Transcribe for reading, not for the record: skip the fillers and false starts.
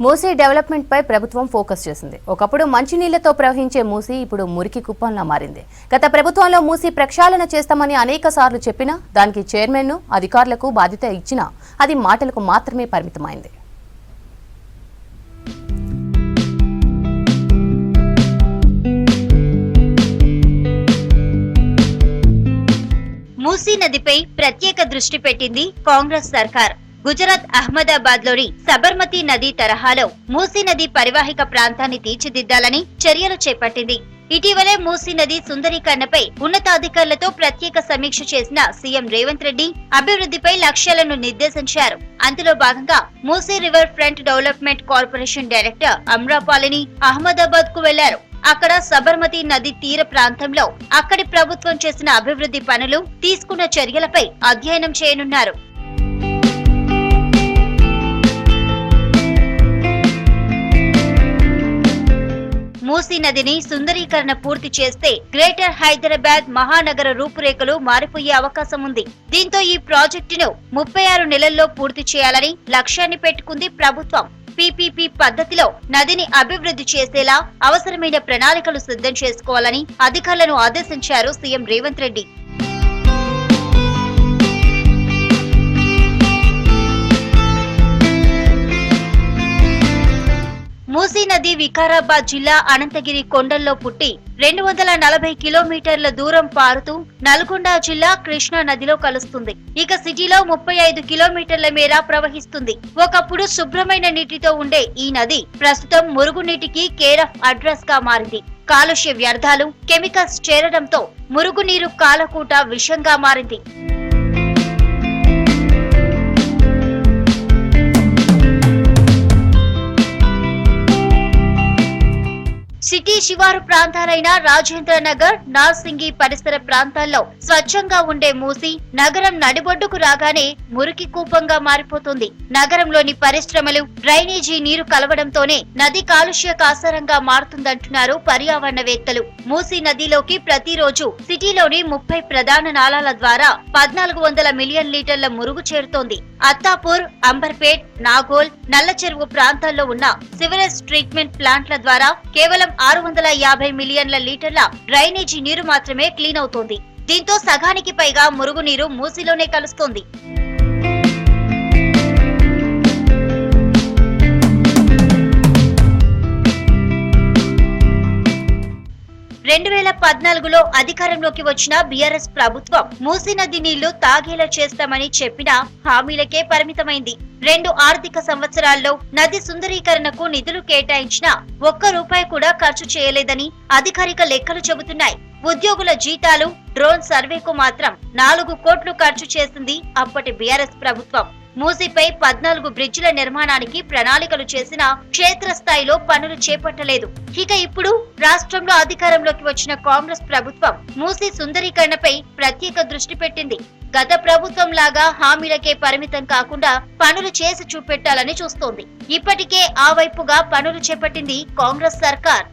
Musi development పై ప్రభుత్వం focus చేసింది. ఒకప్పుడు మంచినీళ్లతో ప్రవహించే మూసీ ఇప్పుడు మురికి కుప్పంలా మారింది. గత ప్రభుత్వంలో మూసీ ప్రక్షాళన చేస్తామని అనేక సార్లు చెప్పినా దానికి చైర్మన్ను అధికారులకు బాధ్యత ఇచ్చినా అది మాటలకు మాత్రమే పరిమితమైంది. మూసీ నదిపై ప్రత్యేక దృష్టి పెట్టింది కాంగ్రెస్ సర్కార్. గుజరాత్ అహ్మదాబాద్ లోని సబర్మతి నది తరహాలో మూసీ నది పరివాహిక ప్రాంతాన్ని తీర్చిదిద్దాలని చర్యలు చేపట్టింది. ఇటీవలే మూసీ నది సుందరీకరణపై ఉన్నతాధికారులతో ప్రత్యేక సమీక్ష చేసిన సీఎం రేవంత్ రెడ్డి అభివృద్ధిపై లక్ష్యాలను నిర్దేశించారు. అందులో భాగంగా Musi river front development corporation director అమ్రాపాలిని అహ్మదాబాద్ కు వెళ్లారు. అక్కడ సబర్మతి నది తీర ప్రాంతంలో అక్కడి ప్రభుత్వం చేసిన అభివృద్ధి పనులు, తీసుకున్న చర్యలపై అధ్యయనం చేయనున్నారు. మూసీ నదిని సుందరీకరణ పూర్తి చేస్తే గ్రేటర్ హైదరాబాద్ మహానగర రూపురేఖలు మారిపోయే అవకాశం ఉంది. దీంతో ఈ ప్రాజెక్టును 36 నెలల్లో పూర్తి చేయాలని లక్ష్యాన్ని పెట్టుకుంది ప్రభుత్వం. పీపీపీ పద్ధతిలో నదిని అభివృద్ధి చేసేలా అవసరమైన ప్రణాళికలు సిద్ధం చేసుకోవాలని అధికారులను ఆదేశించారు సీఎం రేవంత్ రెడ్డి. మూసీ నది వికారాబాద్ జిల్లా అనంతగిరి కొండల్లో పుట్టి 240 కిలోమీటర్ల దూరం పారుతూ నల్గొండ జిల్లా కృష్ణా నదిలో కలుస్తుంది. ఇక సిటీలో 35 కిలోమీటర్ల మేర ప్రవహిస్తుంది. ఒకప్పుడు శుభ్రమైన నీటితో ఉండే ఈ నది ప్రస్తుతం మురుగునీటికి కేర్ ఆఫ్ అడ్రస్ గా మారింది. కాలుష్య వ్యర్థాలు, కెమికల్స్ చేరడంతో మురుగునీరు కాలకూట విషంగా మారింది. సిటీ శివారు ప్రాంతాలైన రాజేంద్ర నగర్, నార్సింగి పరిసర ప్రాంతాల్లో స్వచ్ఛంగా ఉండే మూసీ నగరం నడిబొడ్డుకు రాగానే మురికి కూపంగా మారిపోతుంది. నగరంలోని పరిశ్రమలు, డ్రైనేజీ నీరు కలవడంతోనే నది కాలుష్య కాసారంగా మారుతుందంటున్నారు పర్యావరణవేత్తలు. మూసీ నదిలోకి ప్రతిరోజు సిటీలోని 30 ప్రధాన నాలాల ద్వారా 1400 మిలియన్ లీటర్ల మురుగు చేరుతోంది. అత్తాపూర్, అంబర్పేట్, నాగోల్, నల్లచెరువు ప్రాంతాల్లో ఉన్న సివరేజ్ ట్రీట్మెంట్ ప్లాంట్ల ద్వారా కేవలం 650 మిలియన్ల లీటర్ల డ్రైనేజీ నీరు మాత్రమే క్లీన్ అవుతోంది. దీంతో సగానికి పైగా మురుగునీరు మూసీలోనే కలుస్తోంది. 2014లో అధికారంలోకి వచ్చిన బీఆర్ఎస్ ప్రభుత్వం మూసీ నది నీళ్లు తాగేలా చేస్తామని చెప్పిన హామీలకే పరిమితమైంది. 2 ఆర్థిక సంవత్సరాల్లో నది సుందరీకరణకు నిధులు కేటాయించినా ₹1 కూడా ఖర్చు చేయలేదని అధికారిక లెక్కలు చెబుతున్నాయి. ఉద్యోగుల జీతాలు, డ్రోన్ సర్వేకు మాత్రం 4 కోట్లు ఖర్చు చేసింది అప్పటి బీఆర్ఎస్ ప్రభుత్వం. మూసీపై 14 బ్రిడ్జిల నిర్మాణానికి ప్రణాళికలు చేసినా క్షేత్రస్థాయిలో పనులు చేపట్టలేదు. ఇక ఇప్పుడు రాష్ట్రంలో అధికారంలోకి వచ్చిన కాంగ్రెస్ ప్రభుత్వం మూసీ సుందరీకరణపై ప్రత్యేక దృష్టి పెట్టింది. గత ప్రభుత్వం లాగా హామీలకే పరిమితం కాకుండా పనులు చేసి చూపెట్టాలని చూస్తోంది. ఇప్పటికే ఆ వైపుగా పనులు చేపట్టింది కాంగ్రెస్ సర్కార్.